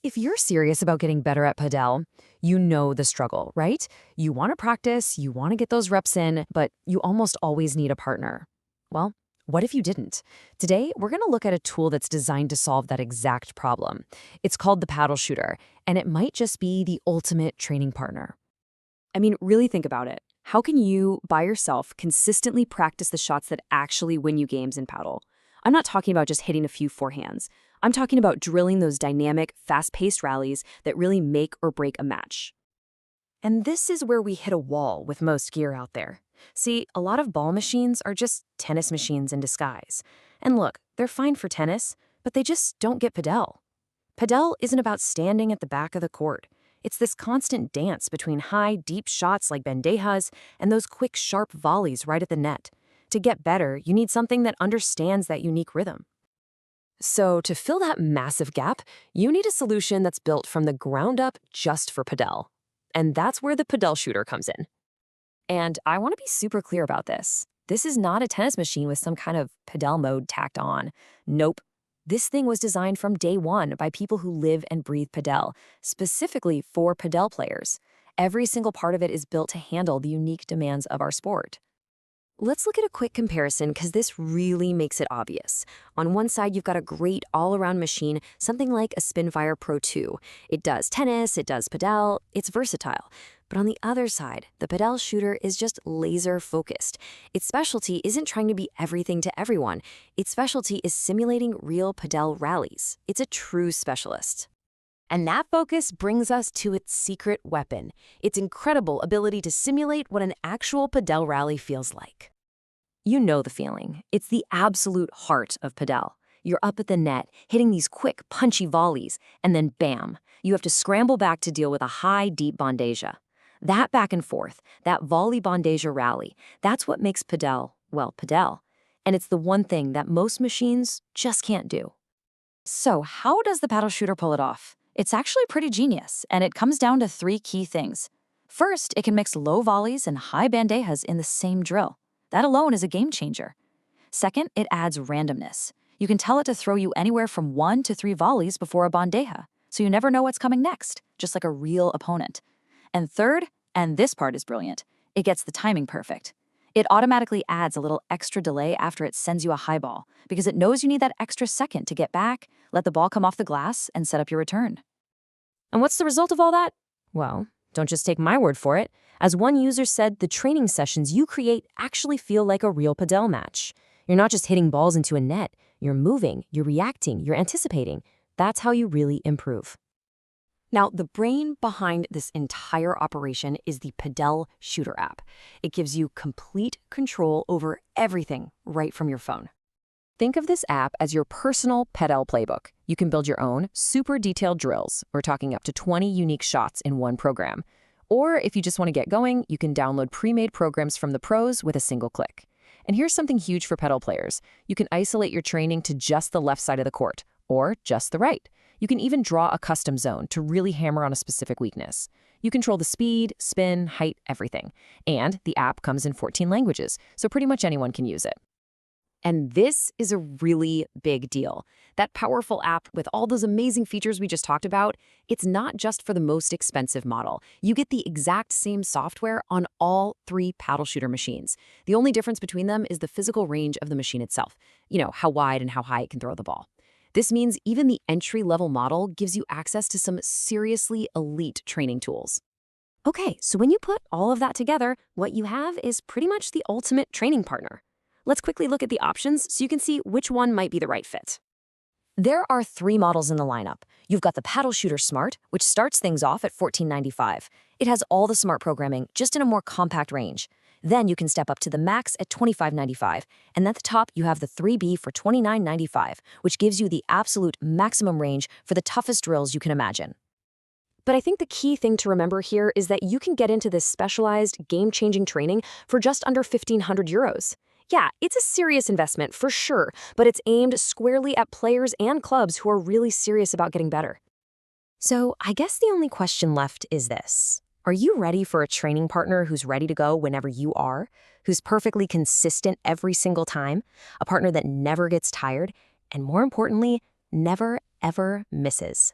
If you're serious about getting better at Padel, you know the struggle, right? You want to practice, you want to get those reps in, but you almost always need a partner. Well, what if you didn't? Today, we're going to look at a tool that's designed to solve that exact problem. It's called the Padelshooter, and it might just be the ultimate training partner. I mean, really think about it. How can you, by yourself, consistently practice the shots that actually win you games in Padel? I'm not talking about just hitting a few forehands. I'm talking about drilling those dynamic, fast-paced rallies that really make or break a match. And this is where we hit a wall with most gear out there. See, a lot of ball machines are just tennis machines in disguise. And look, they're fine for tennis, but they just don't get Padel. Padel isn't about standing at the back of the court. It's this constant dance between high, deep shots like bandejas and those quick, sharp volleys right at the net. To get better, you need something that understands that unique rhythm. So to fill that massive gap, you need a solution that's built from the ground up just for Padel. And that's where the Padelshooter comes in. And I want to be super clear about this. This is not a tennis machine with some kind of Padel mode tacked on. Nope. This thing was designed from day one by people who live and breathe Padel, specifically for Padel players. Every single part of it is built to handle the unique demands of our sport. Let's look at a quick comparison because this really makes it obvious. On one side, you've got a great all-around machine, something like a Spinfire Pro 2. It does tennis, it does Padel, it's versatile. But on the other side, the Padelshooter is just laser-focused. Its specialty isn't trying to be everything to everyone. Its specialty is simulating real Padel rallies. It's a true specialist. And that focus brings us to its secret weapon, its incredible ability to simulate what an actual Padel rally feels like. You know the feeling. It's the absolute heart of Padel. You're up at the net, hitting these quick, punchy volleys, and then bam, you have to scramble back to deal with a high, deep bandeja. That back and forth, that volley bandeja rally, that's what makes Padel, well, Padel. And it's the one thing that most machines just can't do. So how does the Padelshooter pull it off? It's actually pretty genius, and it comes down to three key things. First, it can mix low volleys and high bandejas in the same drill. That alone is a game changer. Second, it adds randomness. You can tell it to throw you anywhere from 1 to 3 volleys before a bandeja, so you never know what's coming next, just like a real opponent. And third, and this part is brilliant, it gets the timing perfect. It automatically adds a little extra delay after it sends you a high ball, because it knows you need that extra second to get back, let the ball come off the glass, and set up your return. And what's the result of all that? Well, don't just take my word for it. As one user said, the training sessions you create actually feel like a real Padel match. You're not just hitting balls into a net. You're moving, you're reacting, you're anticipating. That's how you really improve. Now, the brain behind this entire operation is the Padelshooter app. It gives you complete control over everything right from your phone. Think of this app as your personal Padel playbook. You can build your own super detailed drills. We're talking up to 20 unique shots in one program. Or if you just want to get going, you can download pre-made programs from the pros with a single click. And here's something huge for Padel players. You can isolate your training to just the left side of the court, or just the right. You can even draw a custom zone to really hammer on a specific weakness. You control the speed, spin, height, everything. And the app comes in 14 languages, so pretty much anyone can use it. And this is a really big deal. That powerful app with all those amazing features we just talked about, it's not just for the most expensive model. You get the exact same software on all 3 Padelshooter machines. The only difference between them is the physical range of the machine itself. You know, how wide and how high it can throw the ball. This means even the entry-level model gives you access to some seriously elite training tools. Okay, so when you put all of that together, what you have is pretty much the ultimate training partner. Let's quickly look at the options so you can see which one might be the right fit. There are 3 models in the lineup. You've got the Padelshooter Smart, which starts things off at $14.95. It has all the smart programming, just in a more compact range. Then you can step up to the Max at $25.95. And at the top, you have the 3B for $29.95, which gives you the absolute maximum range for the toughest drills you can imagine. But I think the key thing to remember here is that you can get into this specialized, game-changing training for just under 1,500 euros. Yeah, it's a serious investment for sure, but it's aimed squarely at players and clubs who are really serious about getting better. So I guess the only question left is this. Are you ready for a training partner who's ready to go whenever you are, who's perfectly consistent every single time, a partner that never gets tired, and more importantly, never, ever misses?